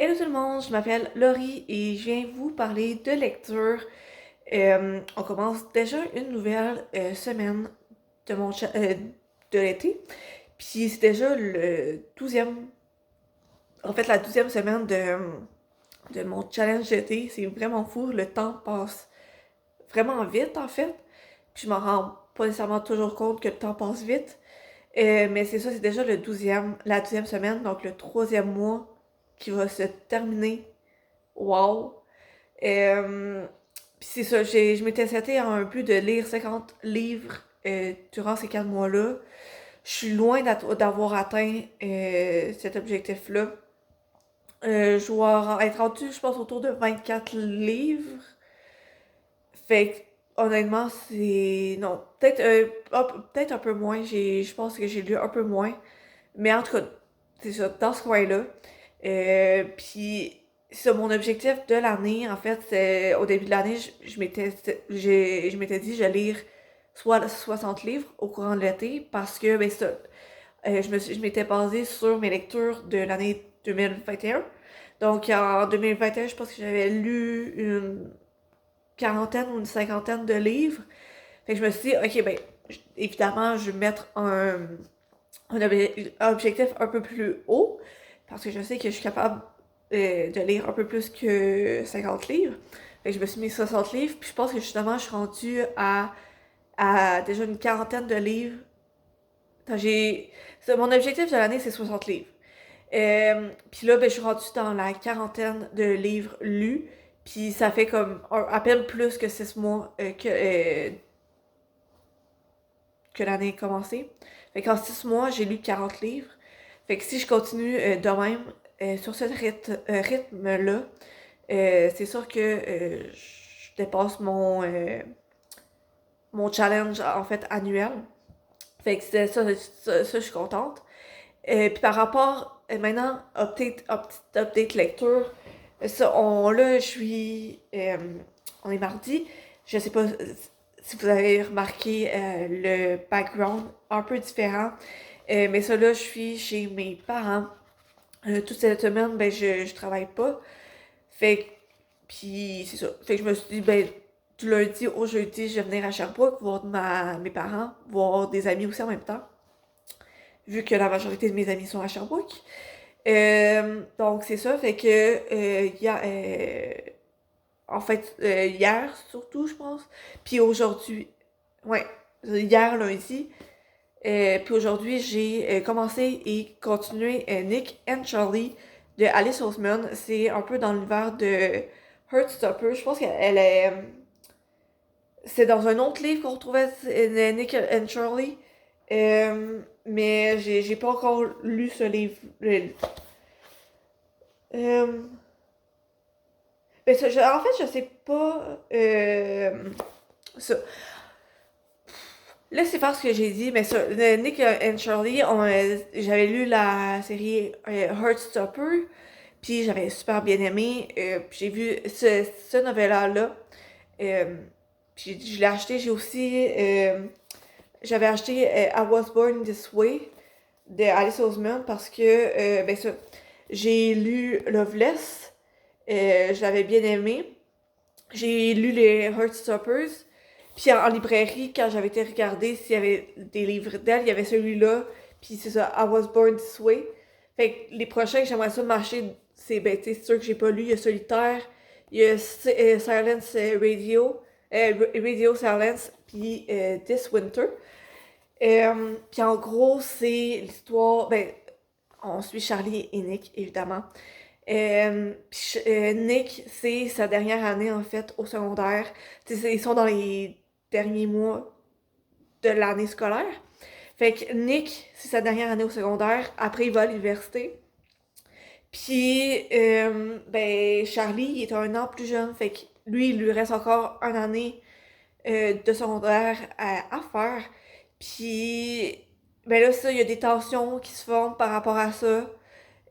Hello tout le monde, je m'appelle Laurie et je viens vous parler de lecture. On commence déjà une nouvelle semaine de de l'été. Puis c'est déjà le 12e, en fait la 12e semaine de mon challenge d'été. C'est vraiment fou, le temps passe vraiment vite en fait. Puis je m'en rends pas nécessairement toujours compte que le temps passe vite. Mais c'est ça, c'est déjà la 12e semaine, donc le troisième mois qui va se terminer. Wow! Euh, Puis c'est ça, je m'étais seté un peu de lire 50 livres durant ces 4 mois-là. Je suis loin d'avoir atteint cet objectif-là. Je dois être rendu, je pense, autour de 24 livres. Fait que, honnêtement, c'est... Non, peut-être un peu moins. Je pense que j'ai lu un peu moins. Mais en tout cas, c'est ça, dans ce coin-là. Puis, c'est mon objectif de l'année, en fait, c'est au début de l'année, je m'étais dit, je vais lire soit 60 livres au courant de l'été, parce que, ben, ça, je m'étais basée sur mes lectures de l'année 2021. Donc, en 2021, je pense que j'avais lu une quarantaine ou une cinquantaine de livres. Fait que je me suis dit, ok, ben, évidemment, je vais mettre un objectif un peu plus haut, parce que je sais que je suis capable de lire un peu plus que 50 livres. Fait que je me suis mis 60 livres, puis je pense que justement, je suis rendue à déjà une quarantaine de livres. Mon objectif de l'année, c'est 60 livres. Puis là, ben, je suis rendue dans la quarantaine de livres lus, puis ça fait comme à peine plus que 6 mois que l'année a commencé. Fait qu'en 6 mois, j'ai lu 40 livres. Fait que si je continue de même sur ce rythme-là, c'est sûr que je dépasse mon challenge en fait annuel. Fait que c'est ça, je suis contente. Puis par rapport, maintenant, update lecture, là, on est mardi. Je sais pas si vous avez remarqué le background un peu différent. Mais ça, là, je suis chez mes parents. Toute cette semaine, ben, je travaille pas. Fait que, puis c'est ça. Fait que je me suis dit, ben, du lundi au jeudi, je vais venir à Sherbrooke voir mes parents, voir des amis aussi en même temps, vu que la majorité de mes amis sont à Sherbrooke. Donc c'est ça, fait que en fait hier surtout je pense, puis aujourd'hui, ouais, hier lundi, puis aujourd'hui j'ai commencé et continué Nick and Charlie de Alice Oseman. C'est un peu dans l'univers de Heartstopper. Je pense qu'elle est c'est dans un autre livre qu'on retrouvait Nick and Charlie. Mais j'ai pas encore lu ce livre. Euh, ben en fait, je sais pas. Ça. Laissez faire ce que j'ai dit, mais ça, Nick and Charlie, j'avais lu la série Heartstopper, puis j'avais super bien aimé. Puis j'ai vu ce novella-là. Euh, puis je l'ai acheté. J'avais acheté I Was Born This Way de Alice Oseman parce que ben ça, j'ai lu Loveless, je l'avais bien aimé. J'ai lu les Heartstoppers. Puis en librairie, quand j'avais été regarder s'il y avait des livres d'elle, il y avait celui-là. Puis c'est ça, I Was Born This Way. Fait que les prochains que j'aimerais ça m'acheter, c'est sûr que j'ai pas lu. Il y a Solitaire, il y a Silence Radio Silence, puis This Winter. Puis en gros, c'est l'histoire. Ben, on suit Charlie et Nick, évidemment. Nick, c'est sa dernière année, en fait, au secondaire. Ils sont dans les derniers mois de l'année scolaire. Fait que Nick, c'est sa dernière année au secondaire. Après, il va à l'université. Puis, ben, Charlie, il est un an plus jeune. Fait que lui, il lui reste encore une année de secondaire à faire. Puis, ben là, ça, il y a des tensions qui se forment par rapport à ça.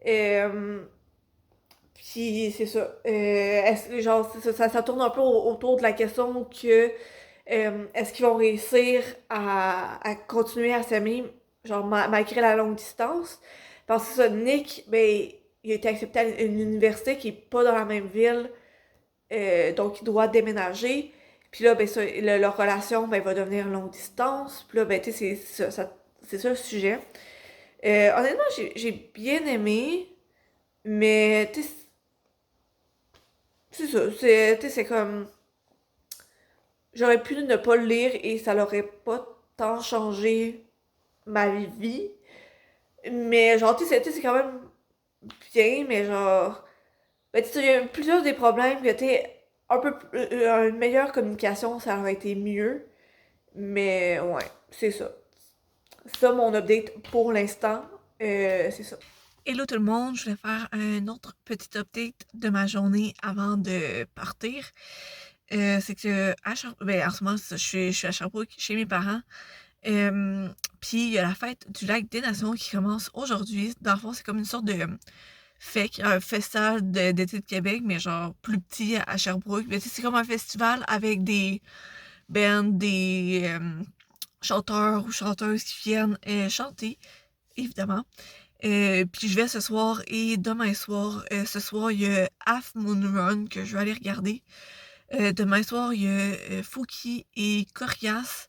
Euh, Puis c'est ça. Genre, ça tourne un peu autour de la question que est-ce qu'ils vont réussir à continuer à s'aimer, genre malgré la longue distance. Parce que ça, Nick, ben, il a été accepté à une université qui est pas dans la même ville, donc il doit déménager. Puis là, ben, ça, leur relation ben, va devenir longue distance. Puis là, ben, tu sais, c'est ça le sujet. Honnêtement, j'ai bien aimé, mais tu sais, c'est ça. C'est comme. J'aurais pu ne pas le lire et ça l'aurait pas tant changé ma vie. Mais genre, tu sais, c'est quand même bien, mais genre. Ben, tu sais, il y a plusieurs des problèmes que, tu sais, une meilleure communication, ça aurait été mieux. Mais ouais, c'est ça. C'est ça mon update pour l'instant. C'est ça. Hello tout le monde, je voulais faire un autre petit update de ma journée avant de partir. C'est que ben, en ce moment, je suis à Sherbrooke chez mes parents. Puis il y a la fête du lac des Nations qui commence aujourd'hui. Dans le fond, c'est comme une sorte de un festival d'été de Québec, mais genre plus petit à Sherbrooke. Mais c'est comme un festival avec des bands, des chanteurs ou chanteuses qui viennent chanter, évidemment. Puis je vais ce soir et demain soir. Ce soir, il y a Half Moon Run que je vais aller regarder. Demain soir, il y a Fouki et Corias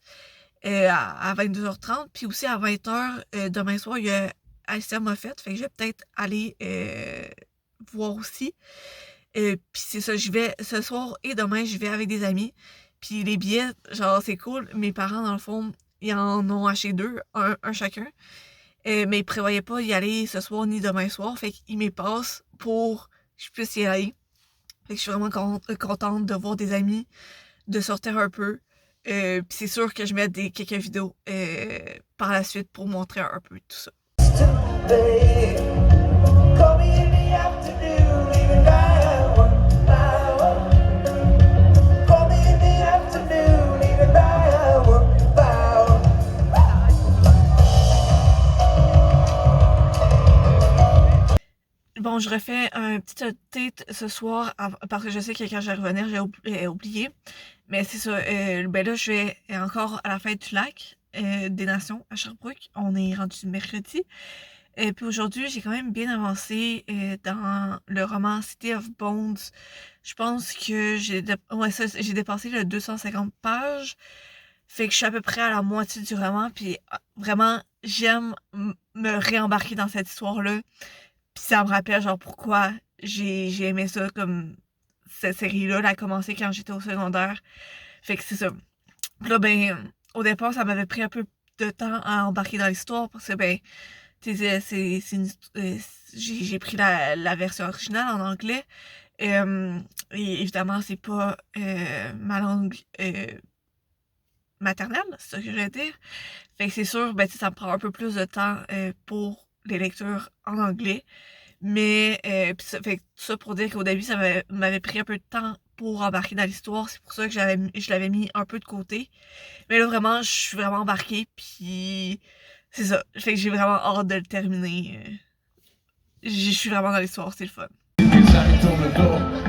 à 22h30. Puis aussi à 20h, demain soir, il y a Alicia Moffett. Fait que je vais peut-être aller voir aussi. Puis c'est ça, je vais ce soir et demain, je vais avec des amis. Puis les billets, genre, c'est cool. Mes parents, dans le fond, ils en ont acheté deux, un chacun. Mais ils prévoyaient pas y aller ce soir ni demain soir. Fait qu'ils me passent pour que je puisse y aller. Fait que je suis vraiment contente de voir des amis, de sortir un peu. Puis c'est sûr que je mets quelques vidéos par la suite pour montrer un peu tout ça. Bon, je refais un petit update ce soir parce que je sais que quand je vais revenir, j'ai oublié. Mais c'est ça, ben là, je vais encore à la fête du lac des Nations à Sherbrooke. On est rendu mercredi. Et puis aujourd'hui, j'ai quand même bien avancé dans le roman City of Bones. Je pense que j'ai dépassé le 250 pages. Fait que je suis à peu près à la moitié du roman. Puis vraiment, j'aime me réembarquer dans cette histoire-là. Puis ça me rappelle genre pourquoi j'ai aimé ça comme cette série-là. Elle a commencé quand j'étais au secondaire. Fait que c'est ça. Puis là, ben, au départ, ça m'avait pris un peu de temps à embarquer dans l'histoire parce que, ben, tu sais, j'ai pris la version originale en anglais. Et évidemment, c'est pas ma langue maternelle, c'est ça que je veux dire. Fait que c'est sûr, ben, tu sais, ça me prend un peu plus de temps pour les lectures en anglais. Mais pis ça, fait que tout ça pour dire qu'au début, m'avait pris un peu de temps pour embarquer dans l'histoire. C'est pour ça que je l'avais mis un peu de côté. Mais là, vraiment, je suis vraiment embarquée. Puis c'est ça. Fait que j'ai vraiment hâte de le terminer. Je suis vraiment dans l'histoire, c'est le fun.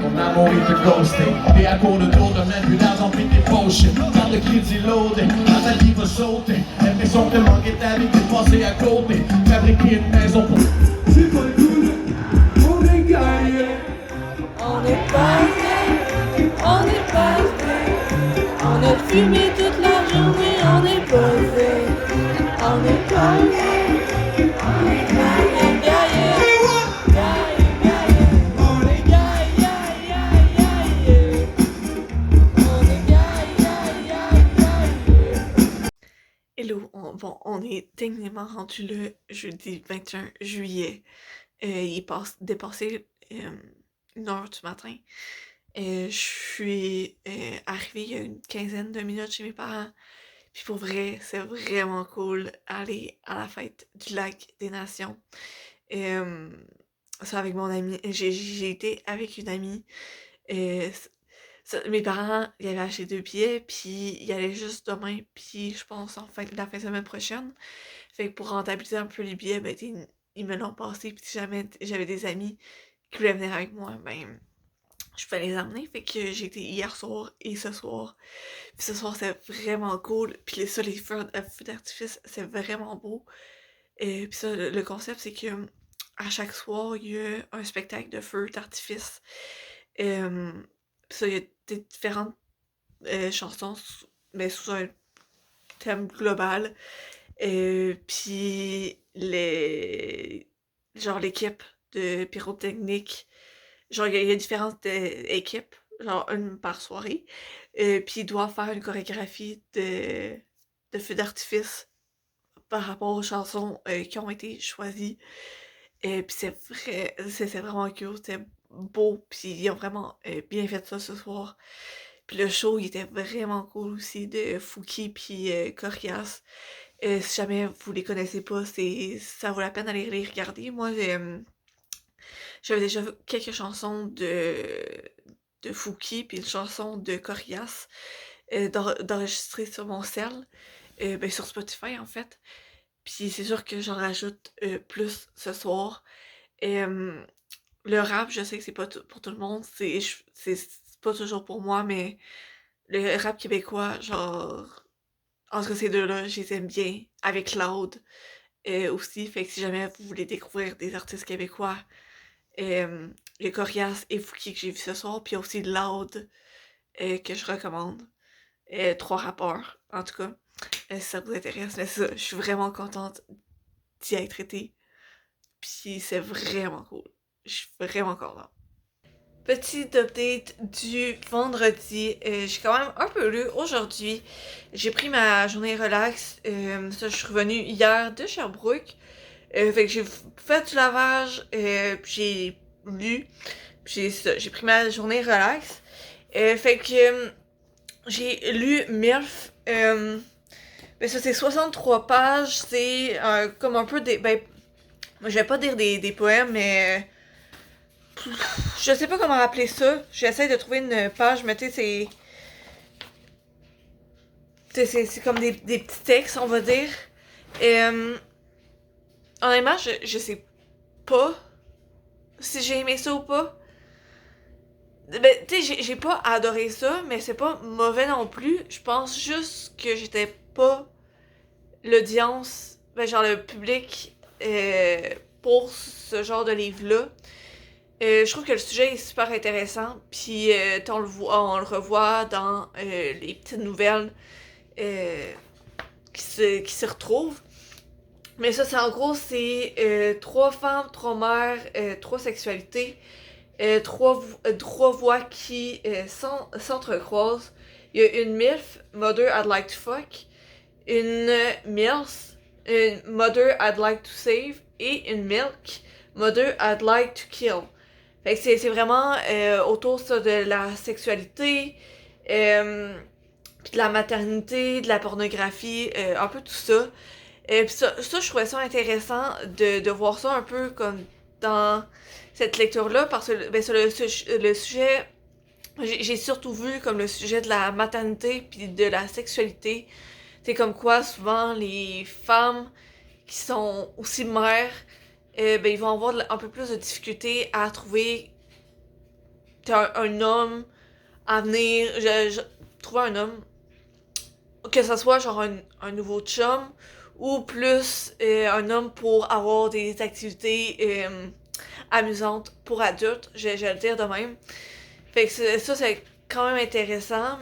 Mon amour il te ghosté. Et à court de tour de mettre plus d'argent puis des potions. Quand le crédit loadé, quand ta vie va sauter. L'impression de manquer ta vie, de passer à côté. Fabriquer une maison pour. C'est pas le coup, on est gagné. On est passé, on est passé. On a fumé toute la journée, on est posé. On est passé, on est gagné. Hello, on est techniquement rendu le jeudi 21 juillet. Il est dépassé 1h du matin. Je suis arrivée il y a une quinzaine de minutes chez mes parents. Puis pour vrai, c'est vraiment cool aller à la fête du lac des Nations. Ça avec mon ami. J'ai été avec une amie. Mes parents, ils avaient acheté 2 billets, puis ils allaient juste demain, puis je pense la fin de semaine prochaine. Fait que pour rentabiliser un peu les billets, ben, ils me l'ont passé, puis si jamais j'avais des amis qui voulaient venir avec moi, ben, je pouvais les emmener. Fait que j'ai été hier soir et ce soir. Puis ce soir, c'est vraiment cool. Puis ça, les feux d'artifice, c'est vraiment beau. Puis ça, le concept, c'est que à chaque soir, il y a un spectacle de feu d'artifice. Ça, il y a des différentes chansons, mais sous un thème global. Puis genre l'équipe de pyrotechnique, genre il y a différentes équipes, genre une par soirée. Puis ils doivent faire une chorégraphie de feux d'artifice par rapport aux chansons qui ont été choisies. Puis c'est vraiment cool, c'était beau, puis ils ont vraiment bien fait ça ce soir. Puis le show, il était vraiment cool aussi de Fouki puis Corias. Si jamais vous les connaissez pas, ça vaut la peine d'aller les regarder. Moi, j'avais déjà vu quelques chansons de Fouki puis une chanson de Corias d'enregistrer sur mon cell, ben sur Spotify en fait. Puis c'est sûr que j'en rajoute plus ce soir. Euh, le rap, je sais que c'est pas pour tout le monde, c'est pas toujours pour moi, mais le rap québécois, genre, entre ces deux-là, je les aime bien, avec Cloud aussi, fait que si jamais vous voulez découvrir des artistes québécois, il y a Corias et Fouki que j'ai vu ce soir, puis aussi Loud que je recommande. Trois rappeurs, en tout cas, si ça vous intéresse, mais ça, je suis vraiment contente d'y être été, puis c'est vraiment cool. Je suis vraiment contente. Petit update du vendredi. J'ai quand même un peu lu aujourd'hui. J'ai pris ma journée relax. Ça, je suis revenue hier de Sherbrooke. Fait que j'ai fait du lavage, puis j'ai lu. Puis j'ai pris ma journée relax. Fait que j'ai lu MILF. Ben ça, c'est 63 pages. C'est comme un peu des... Ben, je vais pas dire des poèmes, mais... Je sais pas comment appeler ça. J'essaie de trouver une page, mais tu sais, c'est comme des petits textes, on va dire. Euh, honnêtement, je sais pas si j'ai aimé ça ou pas. Ben, tu sais, j'ai pas adoré ça, mais c'est pas mauvais non plus. Je pense juste que j'étais pas l'audience, ben, genre le public pour ce genre de livre-là. Je trouve que le sujet est super intéressant, puis on le revoit dans les petites nouvelles euh, qui se retrouvent. Mais ça, c'est en gros, c'est trois femmes, trois mères, trois sexualités, trois voix qui s'entrecroisent. Il y a une MILF, Mother I'd Like to Fuck, une MILF, une Mother I'd Like to Save, et une MILK, Mother I'd Like to Kill. Fait que c'est vraiment autour ça, de la sexualité, puis de la maternité, de la pornographie, un peu tout ça. Puis ça, je trouvais ça intéressant de voir ça un peu comme dans cette lecture-là, parce que ben, le sujet, j'ai surtout vu comme le sujet de la maternité puis de la sexualité. C'est comme quoi, souvent, les femmes qui sont aussi mères, ben, ils vont avoir un peu plus de difficulté à trouver un homme à venir, trouver un homme, que ce soit genre un nouveau chum ou plus un homme pour avoir des activités amusantes pour adultes, je vais le dire de même. Fait que ça, c'est quand même intéressant,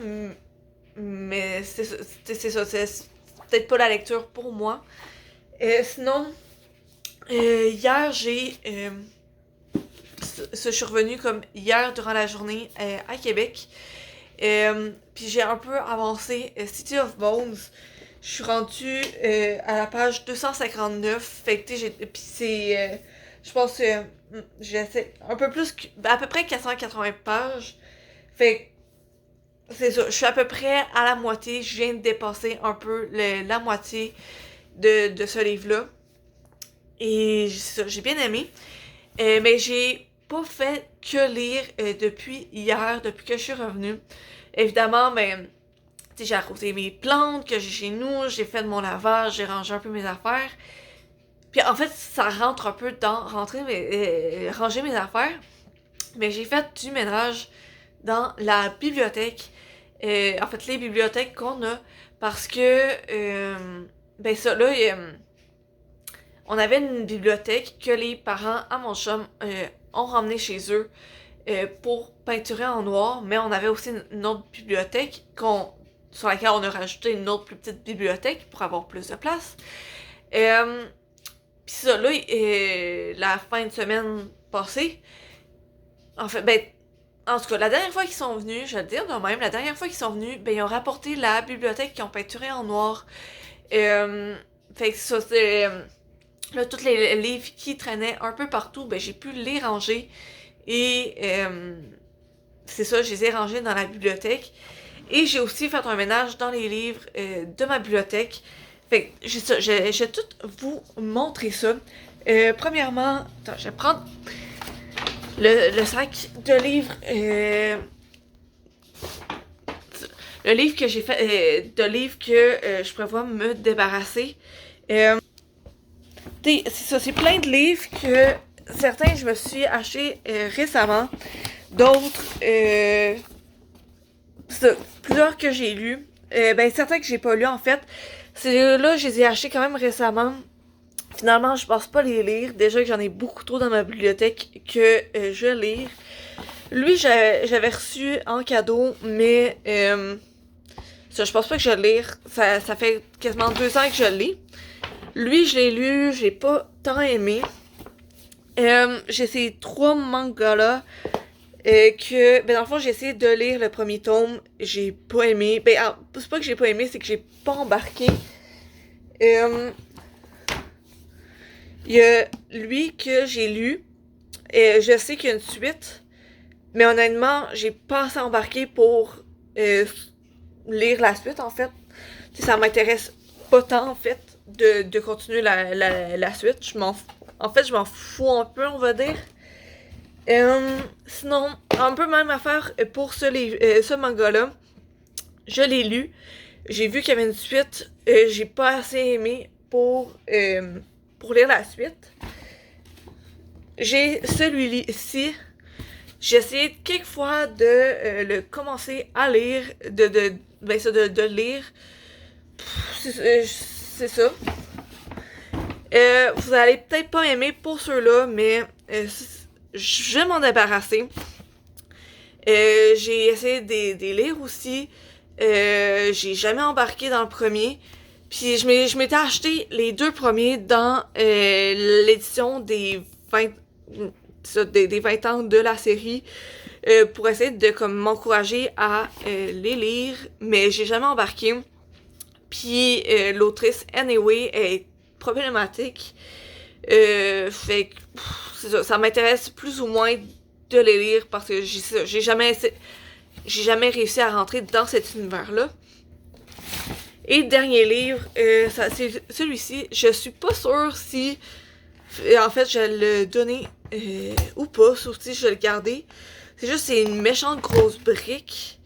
mais c'est ça, c'est peut-être pas la lecture pour moi. Sinon, hier, je suis revenue comme hier durant la journée à Québec. Puis j'ai un peu avancé City of Bones. Je suis rendue à la page 259. Fait que tu sais, puis c'est. Je pense que j'essaie un peu plus que. À peu près 480 pages. Fait que c'est ça. Je suis à peu près à la moitié. Je viens de dépasser un peu la moitié de ce livre-là. Et j'ai bien aimé. Mais j'ai pas fait que lire depuis hier, depuis que je suis revenue. Évidemment, ben, tu sais, j'ai arrosé mes plantes que j'ai chez nous, j'ai fait de mon lavage, j'ai rangé un peu mes affaires. Puis en fait, ça rentre un peu dans ranger mes affaires. Mais j'ai fait du ménage dans la bibliothèque. En fait, les bibliothèques qu'on a. Parce que, ben ça, là, on avait une bibliothèque que les parents à mon chum ont ramené chez eux pour peinturer en noir, mais on avait aussi une autre bibliothèque sur laquelle on a rajouté une autre plus petite bibliothèque pour avoir plus de place. Puis ça, là, la fin de semaine passée, en fait, en tout cas, la dernière fois qu'ils sont venus, je vais le dire de même, la dernière fois qu'ils sont venus, ils ont rapporté la bibliothèque qu'ils ont peinturée en noir. Fait que ça, c'est... Là, tous les livres qui traînaient un peu partout, j'ai pu les ranger. Et c'est ça, je les ai rangés dans la bibliothèque. Et j'ai aussi fait un ménage dans les livres de ma bibliothèque. Fait que je vais tout vous montrer ça. Premièrement, attends, je vais prendre le sac de livres. Le livre que j'ai fait, de livres que je prévois me débarrasser. C'est ça, c'est plein de livres que certains je me suis acheté récemment. D'autres, plusieurs que j'ai lus. Certains que j'ai pas lus en fait. Là, je les ai achetés quand même récemment. Finalement, je pense pas les lire. Déjà que j'en ai beaucoup trop dans ma bibliothèque que je vais lire. Lui, j'avais reçu en cadeau, mais ça, je pense pas que je vais le lire. Ça fait quasiment 2 ans que je le lis. Lui, je l'ai lu, j'ai pas tant aimé. J'ai ces 3 mangas-là que, dans le fond, j'ai essayé de lire le premier tome, j'ai pas aimé. C'est pas que j'ai pas aimé, c'est que j'ai pas embarqué. Il y a lui que j'ai lu, je sais qu'il y a une suite, mais honnêtement, j'ai pas assez embarqué pour lire la suite, en fait. T'sais, ça m'intéresse pas tant, en fait, de continuer la suite. Je m'en fous un peu, on va dire. Sinon, un peu même affaire pour ce manga-là. Je l'ai lu. J'ai vu qu'il y avait une suite. J'ai pas assez aimé pour lire la suite. J'ai celui-ci. J'ai essayé quelques fois de le commencer à lire. De lire. C'est ça. Vous allez peut-être pas aimer pour ceux-là, mais je vais m'en débarrasser. J'ai essayé de lire aussi. J'ai jamais embarqué dans le premier. Puis je m'étais acheté les 2 premiers dans l'édition des 20 ans de la série pour essayer de comme m'encourager à les lire, mais j'ai jamais embarqué. Puis l'autrice Anyway est problématique. Fait que ça m'intéresse plus ou moins de les lire parce que j'ai jamais réussi à rentrer dans cet univers-là. Et dernier livre, c'est celui-ci. Je suis pas sûre si en fait je vais le donner ou pas, sauf si je vais le garder. C'est une méchante grosse brique.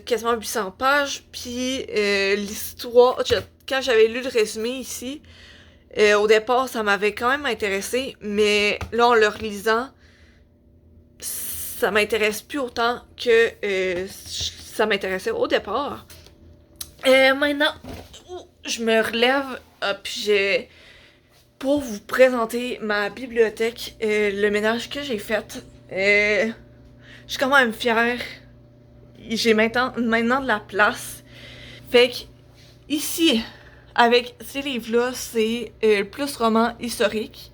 Quasiment 800 pages. Puis l'histoire, quand j'avais lu le résumé ici, au départ, ça m'avait quand même intéressé, mais là, en le relisant, ça m'intéresse plus autant que ça m'intéressait au départ. Maintenant, je me relève, puis pour vous présenter ma bibliothèque, le ménage que j'ai fait. Je suis quand même fière. J'ai maintenant de la place. Fait que, ici, avec ces livres-là, c'est plus roman historique.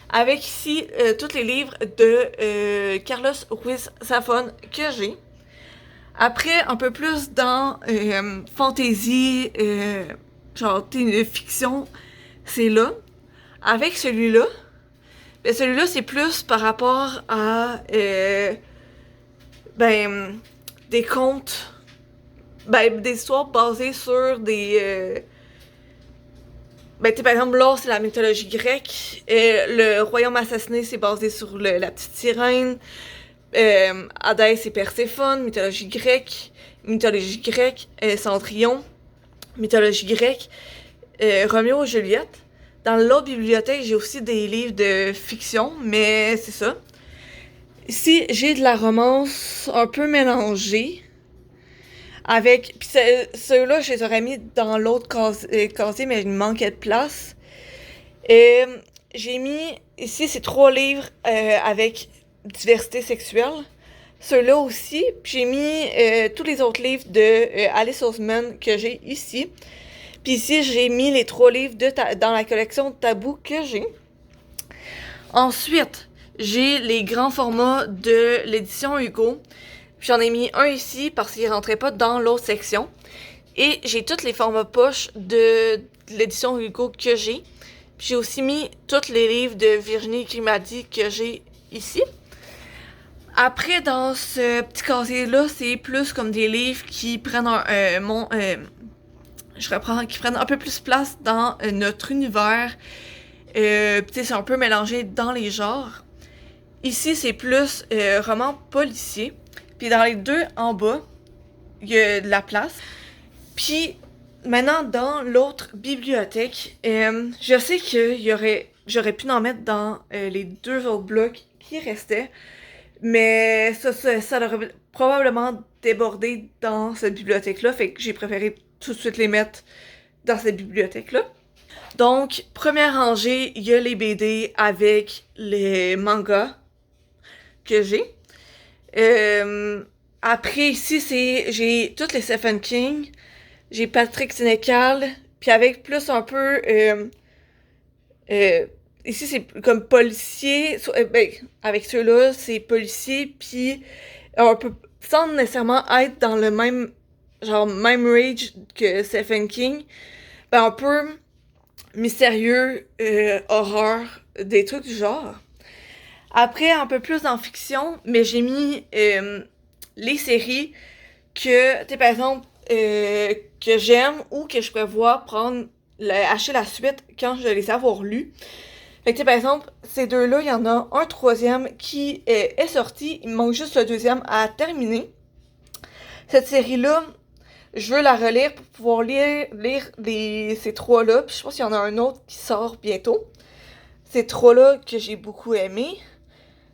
Avec ici, tous les livres de Carlos Ruiz Zafón que j'ai. Après, un peu plus dans fantasy, genre fiction, c'est là. Avec celui-là, celui-là, c'est plus par rapport à des contes, des histoires basées sur des... par exemple, là, c'est la mythologie grecque. Le royaume assassiné, c'est basé sur la petite sirène. Hadès et Perséphone, mythologie grecque. Cendrillon, mythologie grecque. Roméo et Juliette. Dans l'autre bibliothèque, j'ai aussi des livres de fiction, mais c'est ça. Ici, j'ai de la romance un peu mélangée. Puis ceux-là, je les aurais mis dans l'autre casier, mais il manquait de place. Euh, j'ai mis ici ces 3 livres avec diversité sexuelle. Ceux-là aussi. Puis j'ai mis tous les autres livres de Alice Oseman que j'ai ici. Puis ici, j'ai mis les 3 livres dans la collection Tabou que j'ai. Ensuite, j'ai les grands formats de l'édition Hugo. J'en ai mis un ici parce qu'il rentrait pas dans l'autre section. Et j'ai tous les formats poche de l'édition Hugo que j'ai. Puis j'ai aussi mis tous les livres de Virginie Grimaldi que j'ai ici. Après, dans ce petit casier-là, c'est plus comme des livres qui prennent qui prennent un peu plus place dans notre univers. C'est un peu mélangé dans les genres. Ici, c'est plus roman policier. Puis dans les deux en bas, il y a de la place. Puis maintenant, dans l'autre bibliothèque, je sais j'aurais pu en mettre dans les 2 autres blocs qui restaient. Mais ça aurait probablement débordé dans cette bibliothèque-là. Fait que j'ai préféré tout de suite les mettre dans cette bibliothèque-là. Donc, première rangée, il y a les BD avec les mangas que j'ai. Après, ici, j'ai toutes les Stephen King. J'ai Patrick Sénécal. Puis avec plus un peu... ici, c'est comme policier. Ben, avec ceux-là, c'est policier. Puis un peu... Sans nécessairement être dans le même... Genre, même range que Stephen King. Ben, un peu mystérieux, horreur, des trucs du genre. Après, un peu plus en fiction, mais j'ai mis les séries que, tu sais, par exemple, que j'aime ou que je prévois acheter la suite quand je vais les avoir lus. Fait que, tu sais, par exemple, ces 2-là, il y en a un troisième qui est sorti. Il me manque juste le deuxième à terminer. Cette série-là, je veux la relire pour pouvoir lire ces 3-là. Puis je pense qu'il y en a un autre qui sort bientôt. Ces 3-là que j'ai beaucoup aimé.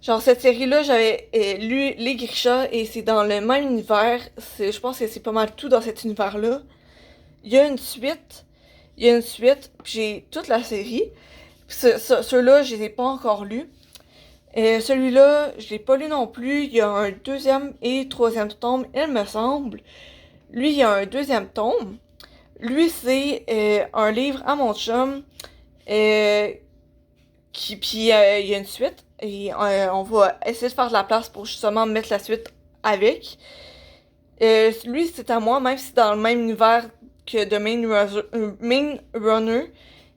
Genre, cette série-là, j'avais lu Les Grisha et c'est dans le même univers. Je pense que c'est pas mal tout dans cet univers-là. Il y a une suite. Puis j'ai toute la série. Ceux-là, je les ai pas encore lus. Celui-là, je l'ai pas lu non plus. Il y a un deuxième et troisième tome, il me semble. Lui, il y a un deuxième tome. Lui, c'est un livre à mon chum. Puis il y a une suite. Et on va essayer de faire de la place pour justement mettre la suite avec. Lui, c'est à moi, même si c'est dans le même univers que de Main Runner.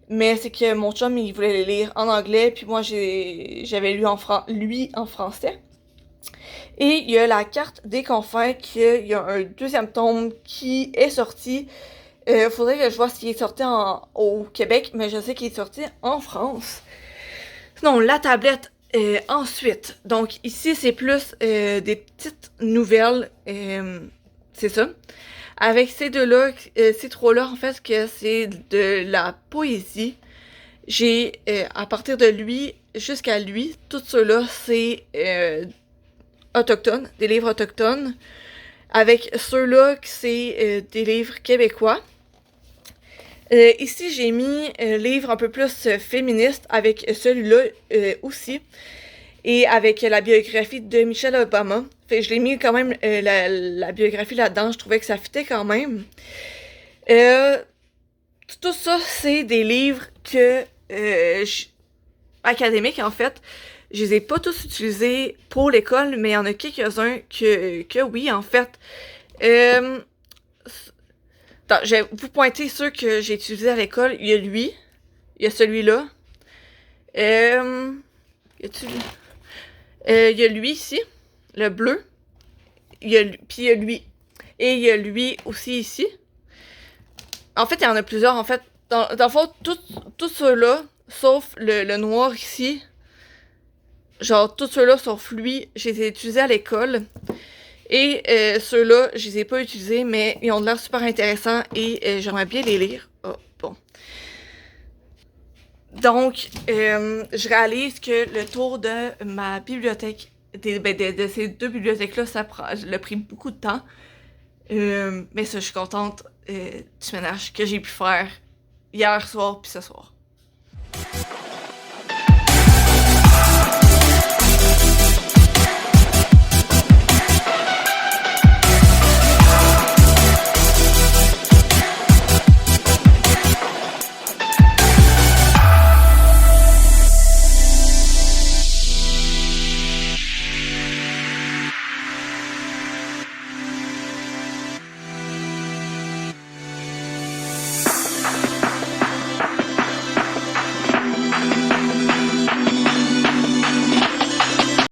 Mais c'est que mon chum, il voulait les lire en anglais, puis moi, j'avais lu lui en français. Et il y a la carte des confins, qu'il y a un deuxième tome qui est sorti. Faudrait que je vois s'il est sorti au Québec, mais je sais qu'il est sorti en France. Sinon, la tablette, ensuite. Donc, ici, c'est plus des petites nouvelles. C'est ça. Avec ces 2-là, ces 3-là, en fait, que c'est de la poésie. J'ai, à partir de lui jusqu'à lui, tout ceux-là, c'est autochtones, des livres autochtones. Avec ceux-là, c'est des livres québécois. Ici, j'ai mis un livre un peu plus féministe avec celui-là aussi. Et avec la biographie de Michelle Obama. Fait que je l'ai mis quand même la biographie là-dedans. Je trouvais que ça fitait quand même. Tout ça, c'est des livres que académiques en fait. Je les ai pas tous utilisés pour l'école, mais il y en a quelques-uns que oui, en fait. Attends, je vais vous pointer ceux que j'ai utilisés à l'école. Il y a lui. Il y a celui-là. Y a-tu lui? Il y a lui ici, le bleu. Puis il y a lui. Et il y a lui aussi ici. En fait, il y en a plusieurs. En fait, dans le fond, tous ceux-là, sauf le noir ici. Genre, tous ceux-là, sauf lui, je les ai utilisés à l'école. Et ceux-là, je les ai pas utilisés, mais ils ont l'air super intéressants et j'aimerais bien les lire. Oh, bon. Donc, je réalise que le tour de ma bibliothèque, de ces 2 bibliothèques-là, ça a pris beaucoup de temps. Mais ça, je suis contente du ménage que j'ai pu faire hier soir puis ce soir.